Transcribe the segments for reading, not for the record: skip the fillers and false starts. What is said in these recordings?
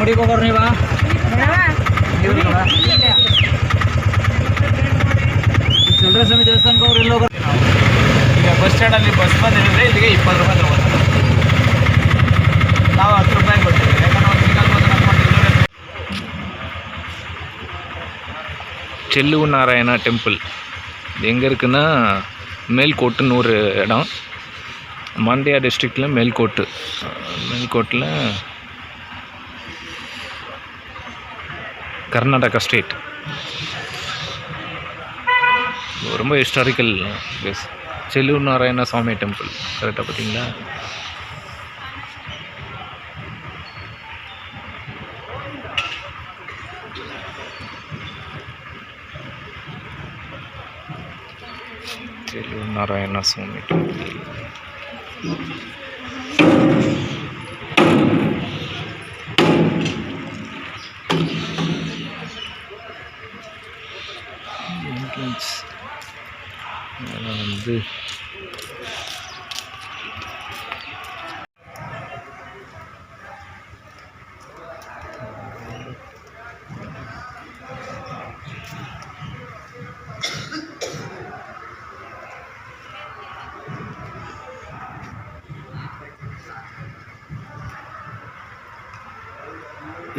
गाड़ी को करने बा चिल्ड्रन समय देवस्थान को लोग ಈಗ ಬಸ್ ಸ್ಟ್ಯಾಂಡಲ್ಲಿ ಬಸ್ ಬಂದಿದ್ರೆ ಇಲ್ಲಿಗೆ 20 ರೂಪಾಯಿ ತಗೋತಾರೆ. ನಾವು 10 ರೂಪಾಯಿ ಕೊಡ್ತೀವಿ. ಯಾಕಂದ್ರೆ ಒಂದು ಸಿಂಗಲ್ ಬಸ್ ನಡ್ಕೊಂಡು செல்லூர் நாராயணா டெம்பிள் எங்கே இருக்குன்னா மேல்கோட்டுன்னு ஒரு இடம். மாண்டியா டிஸ்ட்ரிக்டில் மேல்கோட்டில் கர்நாடகா ஸ்டேட். ரொம்ப ஹிஸ்டாரிக்கல் பிளேஸ். செல்லூர் நாராயண சுவாமி டெம்பிள் கரெக்டாக பார்த்தீங்களா? செல்லூர் நாராயண சுவாமி டெம்பிள். வந்து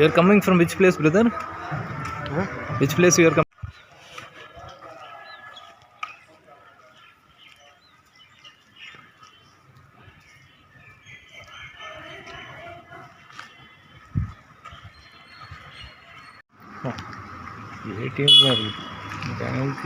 You are coming from which place, brother? Huh? Which place you are coming? ATM bank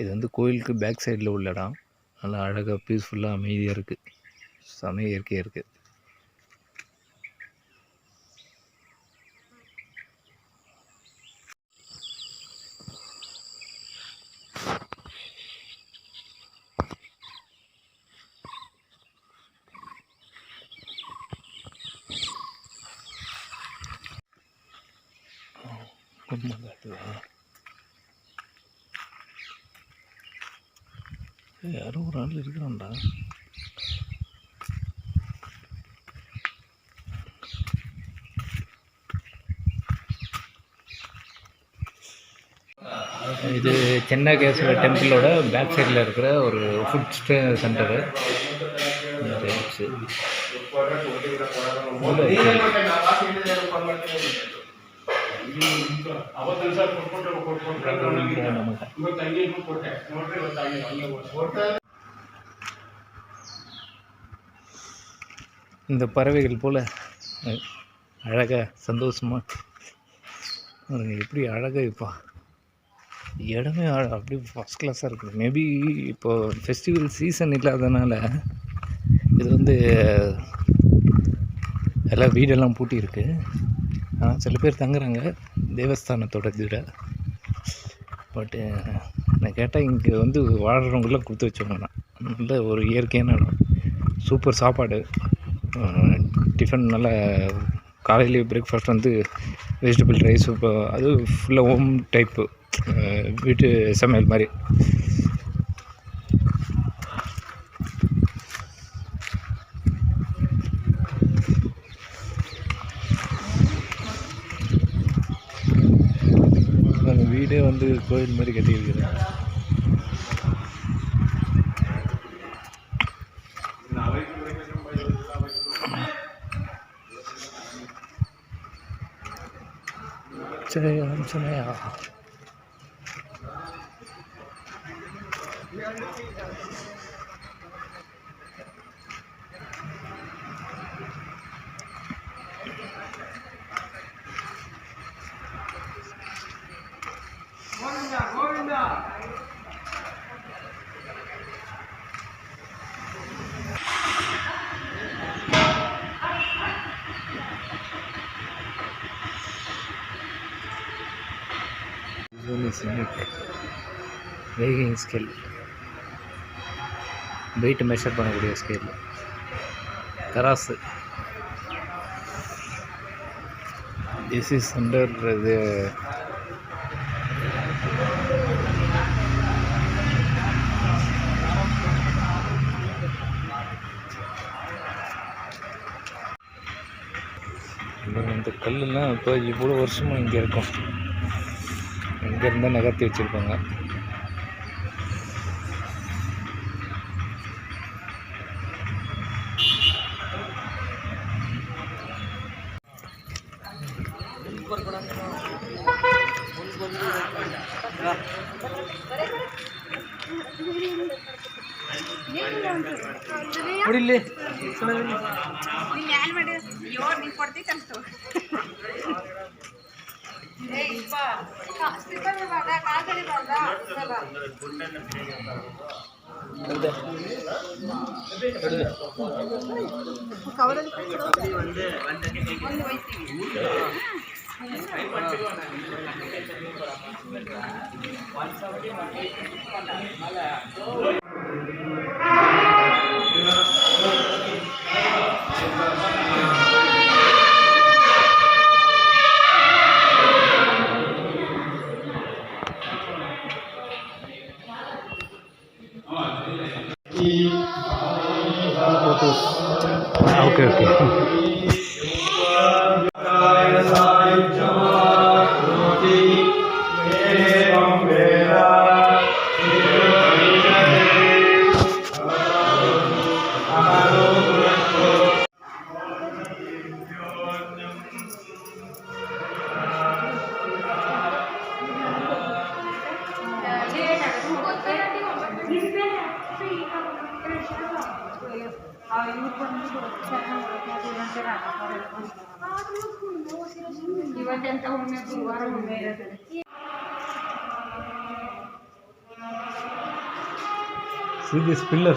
இது வந்து கோயிலுக்கு பேக் சைடில் உள்ள இடம். நல்லா அழகாக பீஸ்ஃபுல்லாக அமைதியாக இருக்குது. செம இயற்கையாக இருக்குது. யாரோ ஒரு ஆள் இருக்கிறான்டா. இது சென்னகேஸ்வர டெம்பிளோட பேக் சைடில் இருக்கிற ஒரு ஃபுட் சென்டரு. இந்த பறவைகள் போல் அழகாக சந்தோஷமாக எப்படி அழகாக இப்போ இடமே அப்படியே ஃபஸ்ட் கிளாஸாக இருக்குது. மேபி இப்போது ஃபெஸ்டிவல் சீசன் இல்லாதனால இது வந்து எல்லாம் வீடெல்லாம் பூட்டியிருக்கு. சில பேர் தங்குறாங்க தேவஸ்தானத்தோட இதில். பட்டு நான் கேட்டால் இங்கே வந்து வாழ்கிறவங்களாம் கொடுத்து வச்சவங்கண்ணா. நல்ல ஒரு இயற்கையான இடம். சூப்பர் சாப்பாடு. டிஃபன் நல்லா காலையிலேயே பிரேக்ஃபாஸ்ட் வந்து வெஜிடபிள் ரைஸ். இப்போ அது ஃபுல்லாக ஹோம் டைப்பு வீட்டு சமையல் மாதிரி. வீடே வந்து கோயில் மாதிரி கட்டியிருக்குது. Jaya Anjaneya. Weighing scale, weight measure பண்ணக்கூடிய ஸ்கேல், தராசு. திஸ் இஸ் அண்டர் இது இந்த கல்லுலாம் இப்போ இவ்வளோ வருஷமாக இங்கே இருக்கும். இங்கே இருந்தால் நகர்த்தி வச்சுருப்பாங்க. Okay. See this pillar.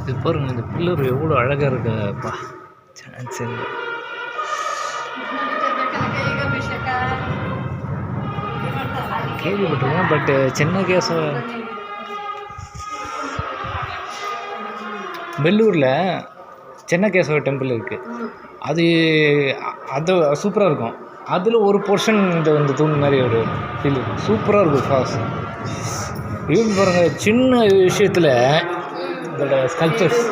இது பாருங்க, இந்த பில்லர் எவ்வளோ அழகாக இருக்குப்பா. சான்ஸ் இல்லை. கேள்விப்பட்டிருக்கேன், பட் சின்ன கேசவ வெள்ளூரில் சின்ன கேசவ டெம்பிள் இருக்குது. அது சூப்பராக இருக்கும். அதில் ஒரு போர்ஷன் இந்த தூண் மாதிரி ஒரு ஃபீல் சூப்பராக இருக்கும். ஃபாஸ் இவங்க பாருங்கள், சின்ன விஷயத்தில் இதோட ஸ்கல்ப்சர்ஸ்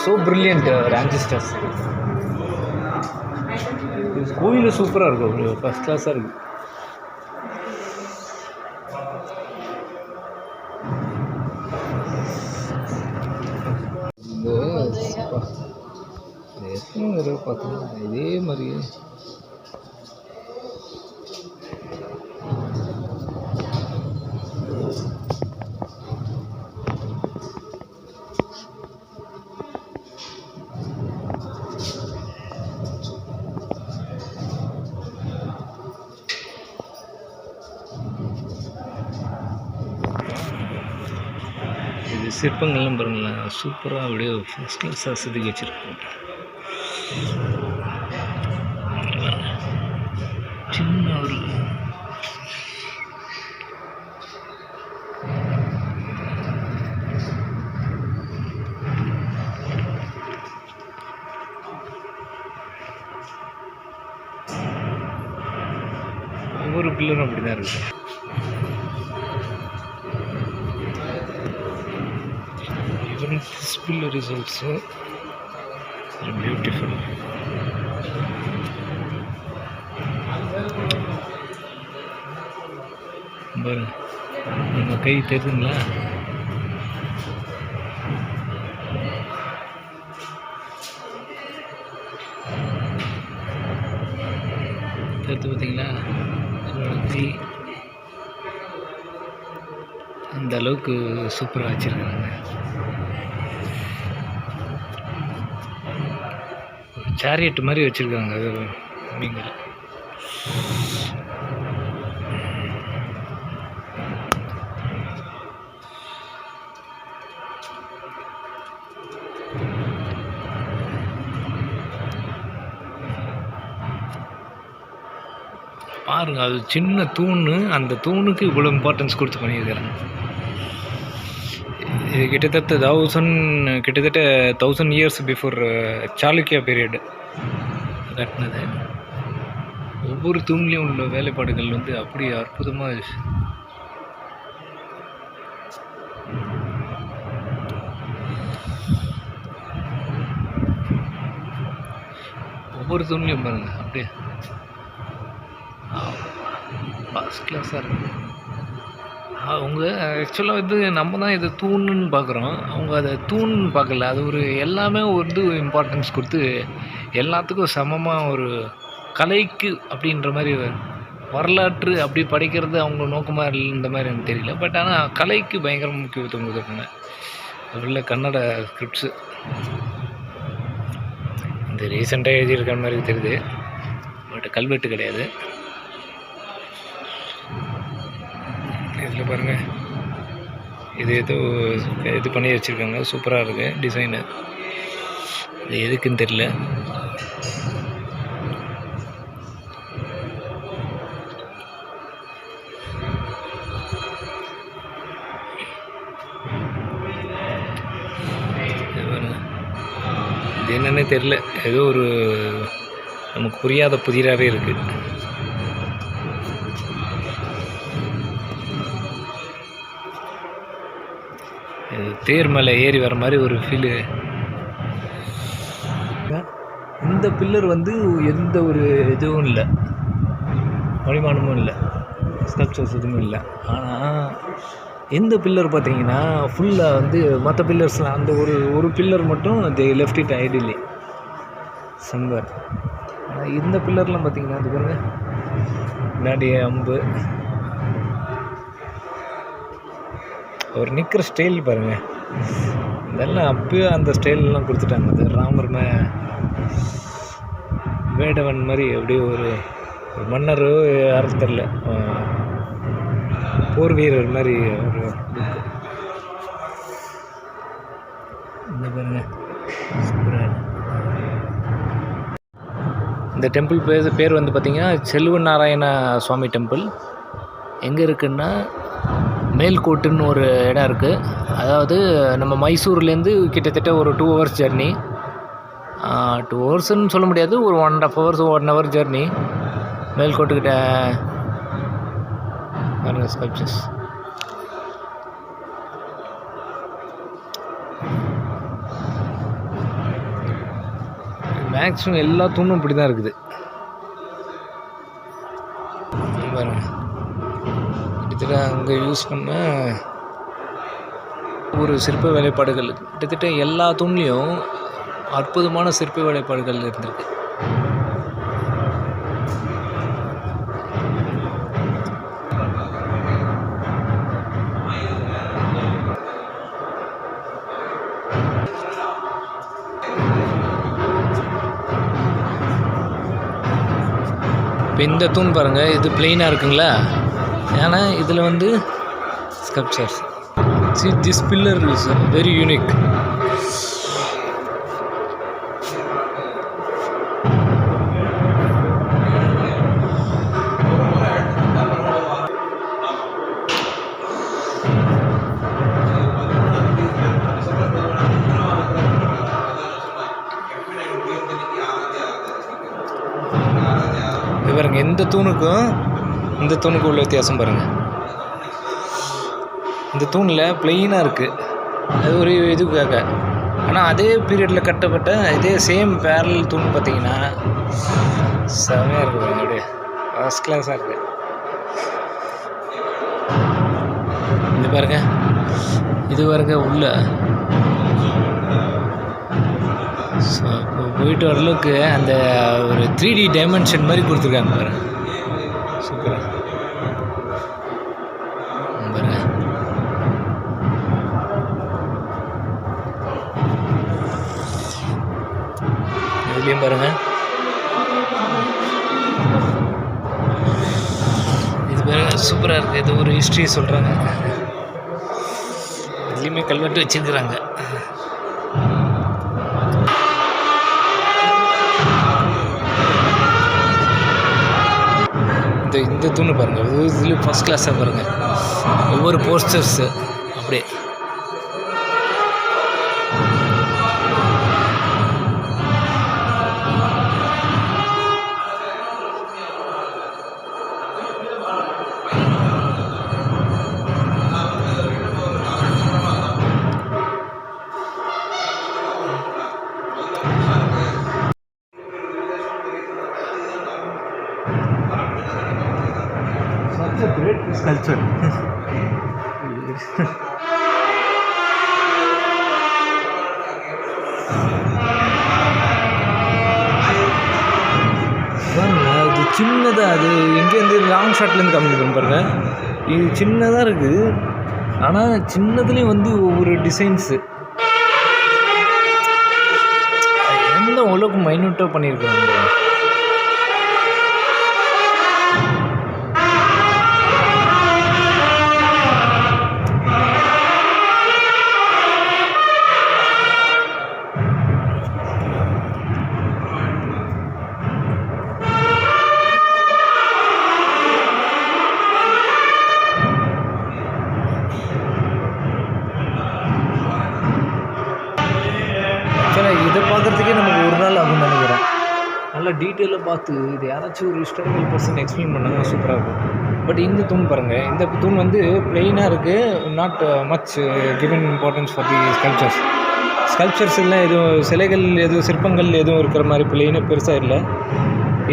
ஸோ ப்ரில்லியன்ட். ஒரு ஆன்சிஸ்டர்ஸ் கோயில் சூப்பராக இருக்கும். ஒரு ஃபஸ்ட் கிளாஸாக இருக்குது. எத்தனை தடவை பார்த்தீங்கன்னா இதே மாதிரியே சிற்பங்கள்லாம் பாருங்களேன், சூப்பராக அப்படியே ஃபஸ்ட் கிளாஸாக செதுக்கி வச்சுருக்கோம். சின்ன ஒரு ஒவ்வொரு பில்லரும் அப்படி தான் இருக்குது. This pillar is also beautiful. பாருங்க, நம்ம கை தெரியுதுங்களா? தெரிஞ்சு பார்த்தீங்களா? கை அந்த அளவுக்கு சூப்பராக வச்சுருக்காங்க. சேரியட் மாதிரி வச்சுருக்காங்க மீன்கள். பாருங்க, அது சின்ன தூண், அந்த தூணுக்கு இவ்வளோ இம்பார்ட்டன்ஸ் கொடுத்து பண்ணியிருக்கிறாங்க. இது கிட்டத்தட்ட 1000 இயர்ஸ் பிஃபோர் சாளுக்கியா பீரியட் கட்டினது. ஒவ்வொரு தூண்லேயும் உள்ள வேலைப்பாடுகள் வந்து அப்படி அற்புதமாக. ஒவ்வொரு தூண்லேயும் பாருங்க, அப்படியே ஃபஸ்ட் கிளாஸாக இருக்குது. அவங்க ஆக்சுவலாக வந்து நம்ம தான் இது தூணுன்னு பார்க்குறோம், அவங்க அதை தூணுன்னு பார்க்கல. அது ஒரு எல்லாமே வந்து இம்பார்ட்டன்ஸ் கொடுத்து எல்லாத்துக்கும் சமமாக ஒரு கலைக்கு அப்படின்ற மாதிரி வரலாற்று அப்படி படிக்கிறது அவங்க நோக்கமாக இந்த மாதிரி எனக்கு தெரியல. பட் ஆனால் கலைக்கு பயங்கர முக்கியத்துவம் கொடுத்துருக்காங்க. உள்ள கன்னட ஸ்கிரிப்ட்ஸு இந்த ரீசெண்டாக எழுதியிருக்கிற மாதிரி தெரியுது, பட் கல்வெட்டு கிடையாது. இதில் பாருங்கள், இது ஏதோ இது பண்ணி வச்சுருக்காங்க, சூப்பராக இருக்குது டிசைனு. இது எதுக்குன்னு தெரியல. இது என்னன்னே தெரியல, ஏதோ ஒரு நமக்கு புரியாத புதிராகவே இருக்குது. தேர் மேலே ஏறி வர மாதிரி ஒரு ஃபீலு. இந்த பில்லர் வந்து எந்த ஒரு இதுவும் இல்லை, பரிமாணமும் இல்லை, ஸ்கல்ப்சர்ஸ் எதுவும் இல்லை. ஆனால் இந்த பில்லர் பார்த்தீங்கன்னா ஃபுல்லாக வந்து மற்ற பில்லர்ஸ்லாம் அந்த ஒரு பில்லர் மட்டும் they left it ideally somewhere. ஆனால் இந்த பில்லர்லாம் பார்த்தீங்கன்னா அது பாருங்க, முன்னாடி அம்பு, ஒரு நிற்கிற ஸ்டைல் பாருங்கள், இதெல்லாம் அப்பயே அந்த ஸ்டைல்லாம் கொடுத்துட்டாங்க. அது ராமர் வேடவன் மாதிரி அப்படியே ஒரு மன்னர், யாரும் தெரில, போர் வீரர் மாதிரி ஒரு புக்கு. இந்த பாருங்க, இந்த டெம்பிள் பேர் வந்து பார்த்திங்கன்னா செல்வ நாராயண சுவாமி டெம்பிள். எங்கே இருக்குன்னா மேல்கோட்டுன்னு ஒரு இடம் இருக்குது. அதாவது நம்ம மைசூர்லேருந்து கிட்டத்தட்ட ஒரு 2 hours ஜர்னி. 2 ஹவர்ஸ்ன்னு சொல்ல முடியாது, ஒரு 1.5 hours 1 hour ஜர்னி. மேல்கோட்டுக்கிட்ட பாருங்க ஸ்கல்ப்சர்ஸ். மேக்ஸிமம் எல்லா தூணும் இப்படி தான் இருக்குது பாருங்க. கிட்டத்தட்ட அங்கே யூஸ் பண்ண ஒரு சிற்ப வேலைப்பாடுகள், கிட்டத்தட்ட எல்லா தூண்லேயும் அற்புதமான சிற்ப வேலைப்பாடுகள் இருந்திருக்கு. இப்போ இந்த தூண் பாருங்கள், இது பிளெயினாக இருக்குங்களா, ஏன்னா இதில் வந்து sculptures. See, this pillar is very unique. பாருங்க, இந்த தூணுக்கும் இந்த தூணுக்கும் உள்ள வித்தியாசம் பாருங்கள். இந்த தூணில் பிளெயினாக இருக்குது, அது ஒரு இதுக்காக. ஆனால் அதே பீரியடில் கட்டப்பட்ட இதே சேம் பேரல் தூண் பார்த்தீங்கன்னா செமையாக இருக்குது அப்படியே ஃபஸ்ட் கிளாஸாக இருக்குது. இது பாருங்க, இது பாருங்க உள்ள. ஸோ இப்போ போயிட்டு வரளவுக்கு அந்த ஒரு 3D டைமென்ஷன் மாதிரி கொடுத்துருக்காங்க பாருங்க. சூப்பராக பாருங்க. இதுலேயும் பாருங்க, இது பாருங்க சூப்பராக இருக்குது. இது ஒரு ஹிஸ்ட்ரி சொல்கிறாங்க. இதுலேயுமே கல்வெட்டு வச்சுருக்குறாங்க. இந்த தூணு பாருங்கள், இதில் ஃபஸ்ட் கிளாஸாக பாருங்கள். ஒவ்வொரு போஸ்டர்ஸு அப்படியே such a great sculpture. இது சின்னதாக, அது எங்கேருந்து லாங் ஷாட்லேருந்து காமிக்கணும் பாருங்க. இது சின்னதாக இருக்குது, ஆனால் சின்னதுலேயும் வந்து ஒவ்வொரு டிசைன்ஸு எந்த அளவுக்கு மைன்யூட்டாக பண்ணியிருக்காங்க. இதை பார்க்குறதுக்கே நமக்கு ஒரு நாள் ஆகும்னு நினைக்கிறேன். நல்லா டீட்டெயிலாக பார்த்து இது யாராச்சும் ஒரு ஹிஸ்டாரிக்கல் பர்சன் எக்ஸ்பிளைன் பண்ணாங்கன்னா சூப்பராக இருக்கும். பட் இந்த தூண் பாருங்கள், இந்த தூண் வந்து பிளெயினாக இருக்குது. Not much given importance for the sculptures எல்லாம் எதுவும் சிலைகள் எதுவும் சிற்பங்கள் எதுவும் இருக்கிற மாதிரி பிளெயினாக பெருசாக இல்லை.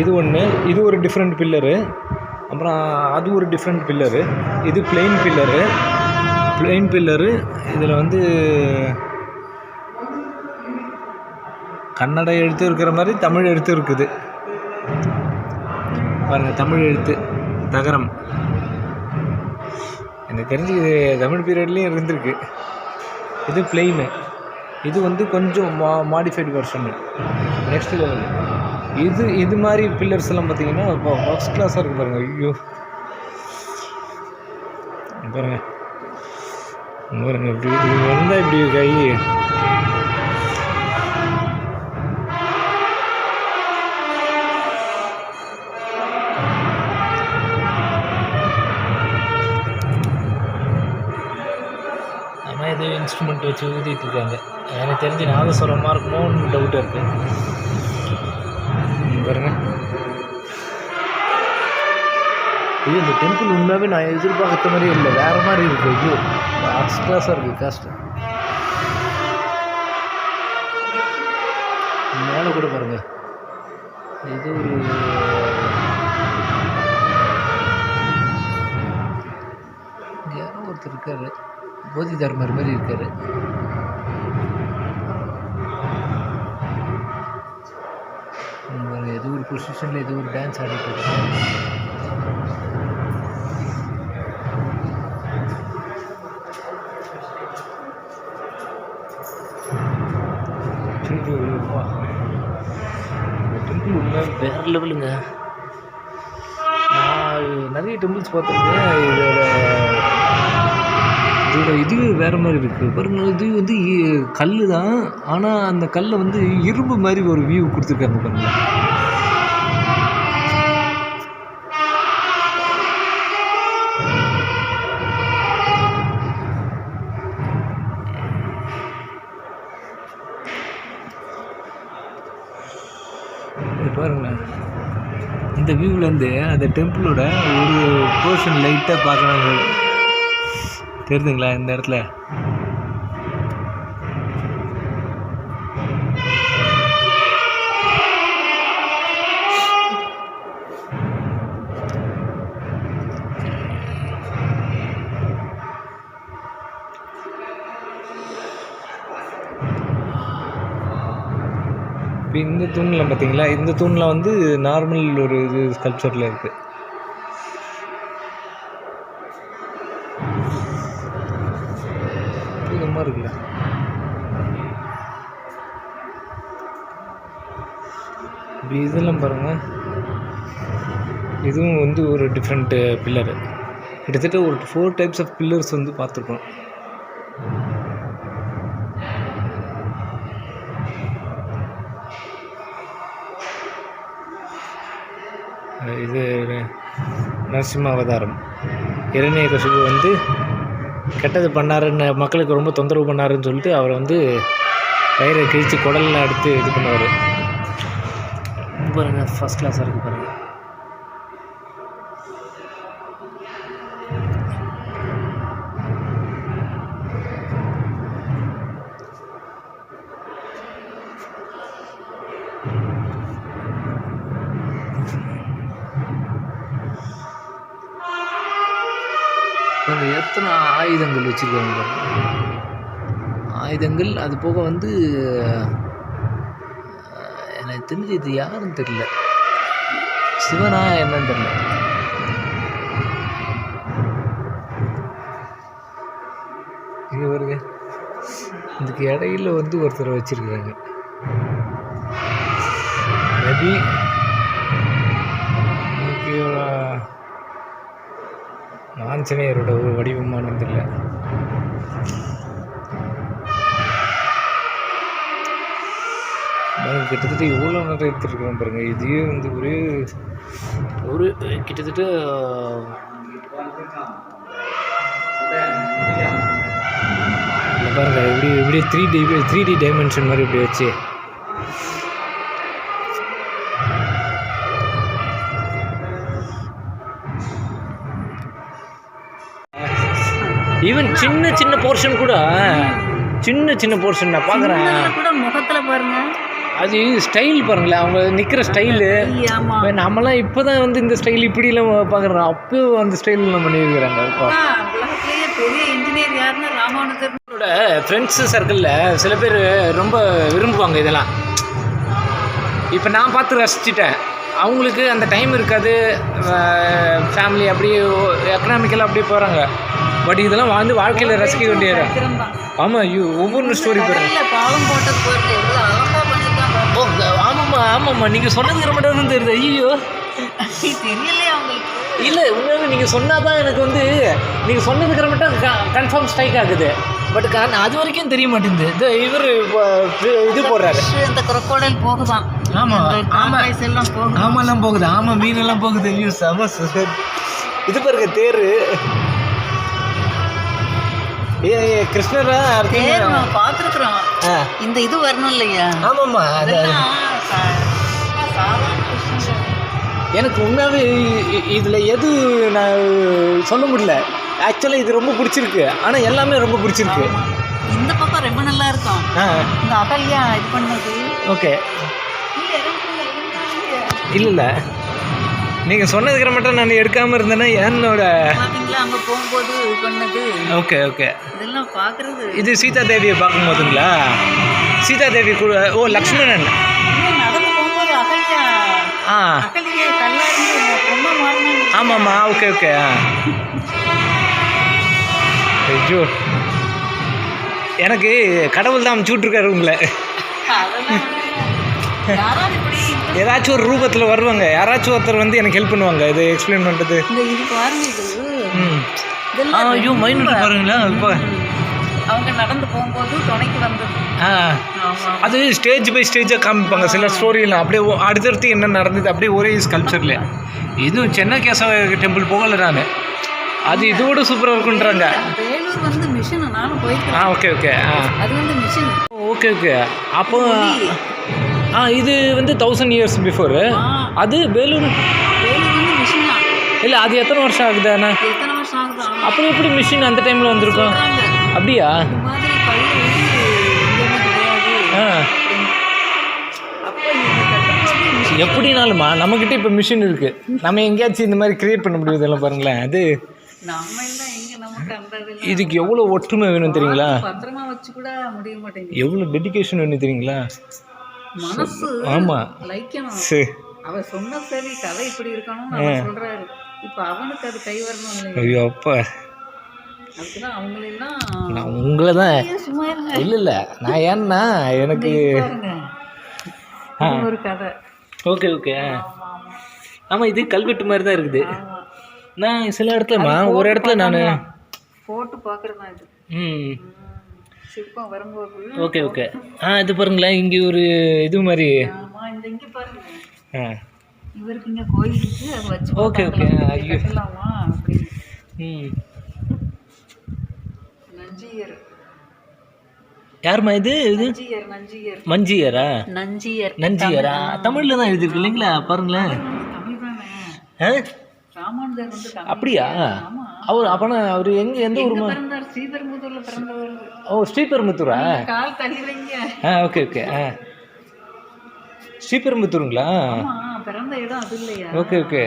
இது ஒன்று, இது ஒரு டிஃப்ரெண்ட் பில்லரு. அப்புறம் அது ஒரு டிஃப்ரெண்ட் பில்லரு. இது பிளெயின் பில்லரு. இதில் வந்து கன்னட எழுத்து இருக்கிற மாதிரி தமிழ் எழுத்து இருக்குது பாருங்கள். தமிழ் எழுத்து தகரம். எனக்கு தெரிஞ்சு இது தமிழ் பீரியட்லேயும் இருந்திருக்கு. இது பிளெயின். இது வந்து கொஞ்சம் மாடிஃபைடு வெர்ஷனு, நெக்ஸ்ட் லெவல். இது மாதிரி பில்லர்ஸ் எல்லாம் பார்த்தீங்கன்னா ஃபஸ்ட் கிளாஸாக இருக்குது பாருங்கள். ஐயோ பாருங்கள் இப்படி வந்தால் இப்படி கை ஏதோ இன்ஸ்ட்ருமெண்ட் வச்சு ஊதிட்டு இருக்காங்க. எனக்கு தெரிஞ்சு நாதஸ்வரமாக இருக்குமோன்னு டவுட்டாக இருக்குது பாருங்க. இது இந்த டெம்பிள் உண்மையாகவே நான் எதிர்பார்த்த மாதிரியே இல்லை, வேறு மாதிரி இருக்குது. ஐயோ ஃபஸ்ட் கிளாஸாக இருக்குது. காஸ்ட்டு மேலே கூட பாருங்கள், இது ஒரு யாரோ ஒருத்தர் இருக்கார், போதி தர்மர் மாதிரி இருக்கார். ஏதோ ஒரு பொசிஷனில் ஏதோ ஒரு டான்ஸ் ஆடிட்டு இருக்காங்க. டெம்பிள் உண்மை வேறு லெவலுங்க. நான் நிறைய டெம்பிள்ஸ் பார்த்துருக்கேன். இதோட இது வேறு மாதிரி இருக்குது பாருங்க. இது வந்து கல் தான், ஆனால் அந்த கல்லை வந்து இரும்பு மாதிரி ஒரு வியூ கொடுத்துருக்காங்க பாருங்க. பாருங்களேன், இந்த வியூவிலேருந்து அந்த டெம்பிளோட ஒரு போர்ஷன் லைட்டாக பார்க்குறாங்க. தெரியுதுங்களா இந்த இடத்துல? இப்போ இந்த தூணில் பார்த்தீங்களா, இந்த தூணில் வந்து நார்மல் ஒரு இது ஸ்கல்ப்சரில் இருக்குது. அற்புதமாக இருக்குல்ல. இப்போ இதெல்லாம் பாருங்கள், இதுவும் வந்து ஒரு டிஃப்ரெண்ட்டு பில்லரு. கிட்டத்தட்ட ஒரு 4 டைப்ஸ் ஆஃப் பில்லர்ஸ் வந்து பார்த்துருக்கோம். இது நரசிம்ம அவதாரம். இரணியகசிபு வந்து கெட்டது பண்ணாருன்னு, மக்களுக்கு ரொம்ப தொந்தரவு பண்ணாருன்னு சொல்லிட்டு அவரை வந்து வயிறை கிழித்து குடல்லாம் எடுத்து இது பண்ணுவார். பாருங்கள், ஃபஸ்ட் கிளாஸாக இருக்குது பாருங்கள். எத்தனை ஆயுதங்கள் வச்சுருக்காங்க பாருங்கள். ஆயுதங்கள் அது போக வந்து எனக்கு தெரிஞ்சு இது யாருன்னு தெரியல, சிவனா என்னன்னு தெரியல. இங்கே பாருங்க, இதுக்கு இடையில வந்து ஒருத்தரை வச்சுருக்காங்க. மேபி ஆஞ்சநேயரோட ஒரு வடிவமானது இல்லை. கிட்டத்தட்ட எவ்வளோ நேரம் எடுத்துருக்குறோம் பாருங்கள். இதையே வந்து ஒரு கிட்டத்தட்ட பாருங்கள், இப்படி 3D டைமென்ஷன் மாதிரி இப்படி வச்சு ஈவன் சின்ன போர்ஷன் கூட, சின்ன போர்ஷன் நான் பார்க்குறேன். முகத்தில் பாருங்க, அது ஸ்டைல் பாருங்களேன், அவங்க நிற்கிற ஸ்டைலு. நம்மளாம் இப்போ தான் வந்து இந்த ஸ்டைல் இப்படிலாம் பார்க்குறோம். அப்போயும் அந்த ஸ்டைல்லாம் பண்ணியிருக்கிறாங்க. பெரிய இன்ஜினியர் யாருன்னா ராமானுஜரோட ஃப்ரெண்ட்ஸு சர்க்கிளில் சில பேர் ரொம்ப விரும்புவாங்க இதெல்லாம். இப்போ நான் பார்த்து ரசிச்சிட்டேன். அவங்களுக்கு அந்த டைம் இருக்காது, ஃபேமிலி அப்படியே எக்கனாமிக்கலாக அப்படியே போகிறாங்க. பட் இதெல்லாம் வந்து வாழ்க்கையில் ரசிக்க வேண்டியது. ஆமாம், ஒவ்வொரு ஸ்டோரி பாருங்க. ஆமாம்மா நீங்கள் சொன்னதுக்கு ரொம்ப நேரம் தெரியுது. ஐயோ இல்லை, உண்மையாக நீங்கள் சொன்னால் தான் எனக்கு வந்து, நீங்கள் சொன்னதுக்கு மட்டும் கன்ஃபார்ம் ஸ்ட்ரைக் ஆகுது. பட் அது வரைக்கும் தெரிய மாட்டேங்குது. இவர் இது போடுறாரு, இந்த crocodile போகுதான். ஆமாம் போகுது. ஆமாம், மீனெல்லாம் போகுது. நியூஸ் ஆமாம் சார். இது பாருங்க, தேர். கிருஷ்ணரா பார்த்துருக்குறோம். இந்த இது வரணும் இல்லையா? ஆமாம்மா. எனக்கு உண்மையாகவே இதில் எது நான் சொல்ல முடியல. ஆக்சுவலாக இது ரொம்ப பிடிச்சிருக்கு, ஆனால் எல்லாமே ரொம்ப பிடிச்சிருக்கு. இந்த பக்கம் ரொம்ப நல்லா இருக்கும். இந்த அகல்யா இது பண்ணது. ஓகே, இல்லை நீங்கள் சொன்னதுக்கு மட்டும் நான் எடுக்காமல் இருந்தேன்னா என்னோட அங்கே போகும்போது பண்ணது. ஓகே இதெல்லாம் பார்க்குறது. இது சீதா தேவியை பார்க்கும்போதுங்களா? சீதா தேவி கூட லக்ஷ்மணன் நடந்து போகும்போது அகல்யா ரொம்ப மாறினாங்க. ஆமாம்மா. ஓகே ஐயோ, எனக்கு கடவுள் தான் அமுச்சு விட்ருக்காரு உங்களை. ஏதாச்சும் ஒரு ரூபத்தில் வருவாங்க, யாராச்சும் ஒருத்தர் வந்து எனக்கு ஹெல்ப் பண்ணுவாங்க இது எக்ஸ்பிளைன் பண்ணுறது. ஐயோ, மைண்ட் பாருங்களா. இப்போ அவங்க நடந்து போகும்போது துணைக்கு வந்தது. அது ஸ்டேஜ் பை ஸ்டேஜாக காமிப்பாங்க சில ஸ்டோரியெல்லாம். அப்படியே அடுத்தடுத்து என்ன நடந்தது அப்படியே ஒரே ஸ்கல்ப்சரில். இதுவும் சென்னை கேசவ டெம்பிள் போகலை நான், அது இதோட சூப்பராக இருக்குன்றாங்க. வேலூர் வந்து மிஷின் நானும் போயிருக்கேன். ஓகே அது வந்து மிஷின். ஓகே அப்போ இது வந்து 1000 years பிஃபோர். அது வேலூர் வந்து மிஷினா இல்லை, அது எத்தனை வருஷம் ஆகுது? அண்ணா எத்தனை வருஷம் ஆகுது? அப்படி எப்படி மிஷின் அந்த டைமில் வந்திருக்கும்? அப்படியா? எப்படினாலுமா நம்மக்கிட்ட இப்போ மிஷின் இருக்குது, நம்ம எங்கேயாச்சும் இந்த மாதிரி க்ரியேட் பண்ண முடியுது. இதெல்லாம் பாருங்களேன், அது இதுக்கு எவ்வளோ ஒற்றுமை வேணும் தெரியுங்களா? பத்திரமா வச்சு கூட முடிய மாட்டேங்குது. எவ்வளோ டெடிகேஷன் வேணும் தெரியுங்களா? மனசு ஆமாம் லைக்கணும். சரி. அவ சொன்ன சரி கதை இப்படி இருக்கணும்னு அவன் சொல்றாரு. இப்ப அவனுக்கு அது கை வரணும் இல்லையா? ஐயோ அப்பா, அதுக்குதான் அவங்களெல்லாம் நான் உங்களை தான் சும்மா இருங்க. இல்லை நான் ஏன்னா எனக்கு பாருங்க, இது ஒரு கதை. Okay okay. ஆமா ஆமா ஆமாம் இது கல்வெட்டு மாதிரி தான் இருக்குது. ஆமா. நான் சில இடத்துலமா ஒரு இடத்துல நான் போட்டு பார்க்குறது தான் இது. ம் சிற்பம் வரும்போது. Okay okay. இது பாருங்களேன், இங்கே ஒரு இது மாதிரி. ஆமா, இந்த இங்க பாருங்க, ஆ இவருக்கு இங்க கோயில் இருக்கு, அதை வச்சு ஓகே ஓகே. ஐயோ கட்டலாமா அப்படி. ம் நஞ்சியர். யாருமா இது? இது நஞ்சியர். நஞ்சியர். மஞ்சியரா? நஞ்சியர். நஞ்சியரா? தமிழில் தான் எழுதிருக்கு இல்லைங்களா? பாருங்களேன். தமிழ் தானே. ஆ ராமானுஜர் வந்து தமிழ். அப்படியா? ஆமா. அப்பனா அவர் எந்த ஊருமா? பிறந்தார் ஸ்ரீபெரும்புதூர்ல பிறந்தவர். ஓ ஸ்ரீபெரும்புத்தூரா? கால் தள்ளிடுறீங்க. Okay okay. ஸ்ரீபெரும்புத்தூருங்களா? ஆமா, பிறந்த இடம் அது இல்லையா? Okay okay.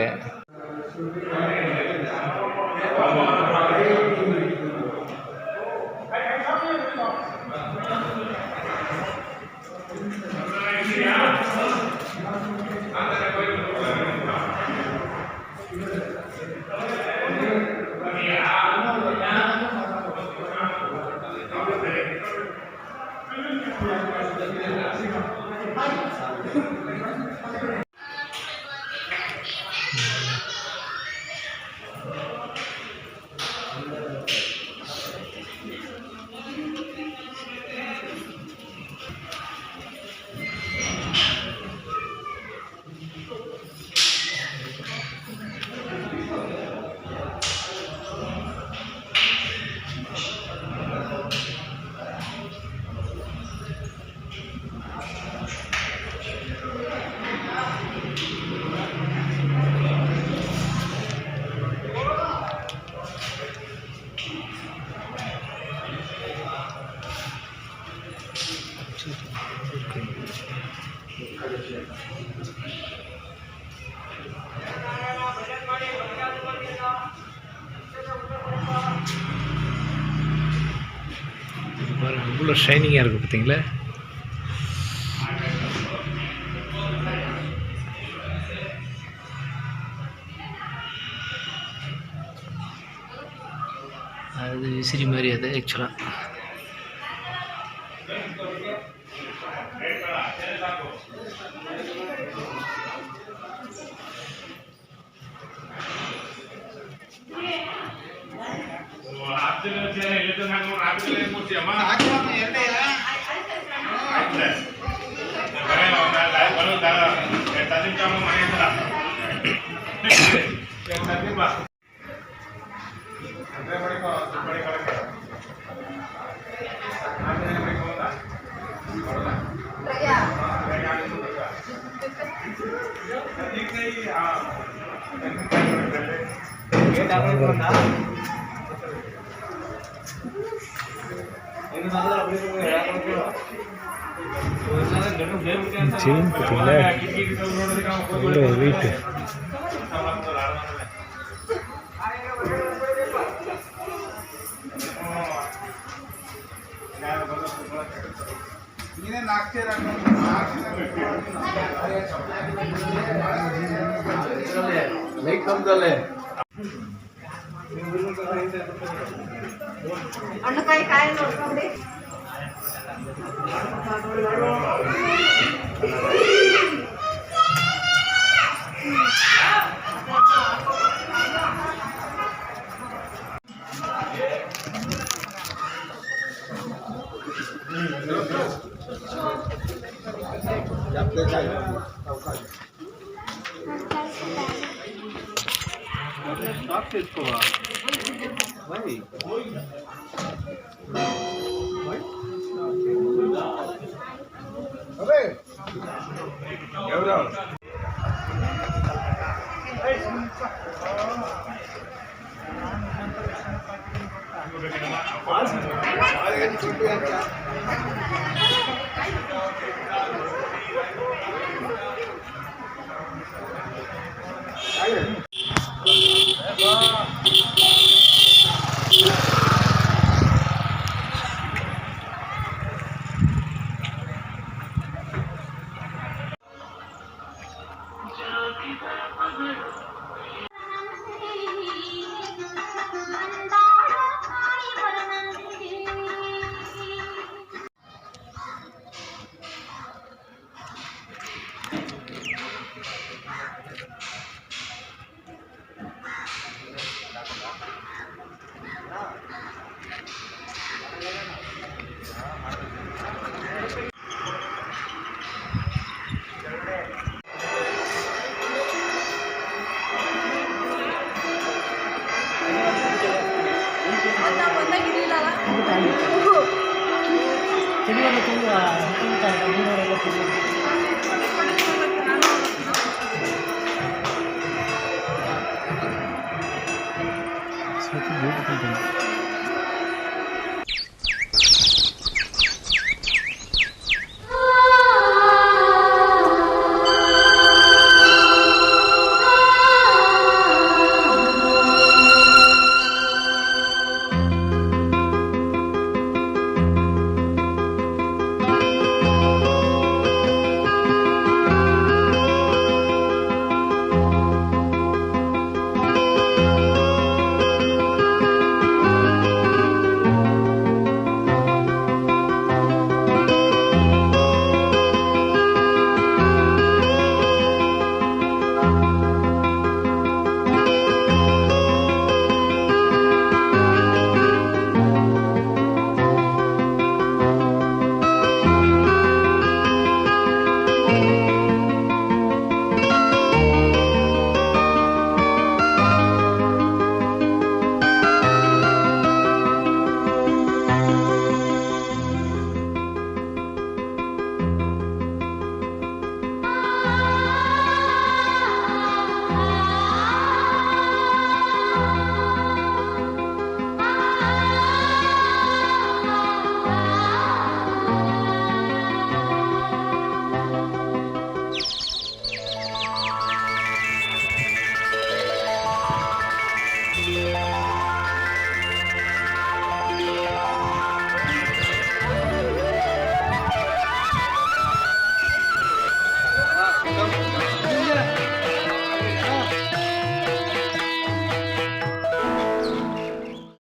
இவ்வளோ ஷைனிங்காக இருக்குது பார்த்தீங்களா? அது விசிறி மாதிரி அது ஆக்சுவலாக. செயின் பார்த்தீங்களா? எவ்வளோ வெயிட்டு. ಲೈಟ್ ಕಮ್ದಲ್ಲೇ ಹಣ್ಣುಕಾಯಿ ಕಾಯಿ ನೋಡ್ಕೊಂಡ್ರಿ. స్టాప్ చేసుకోవా? వై అరే ఎవరో come.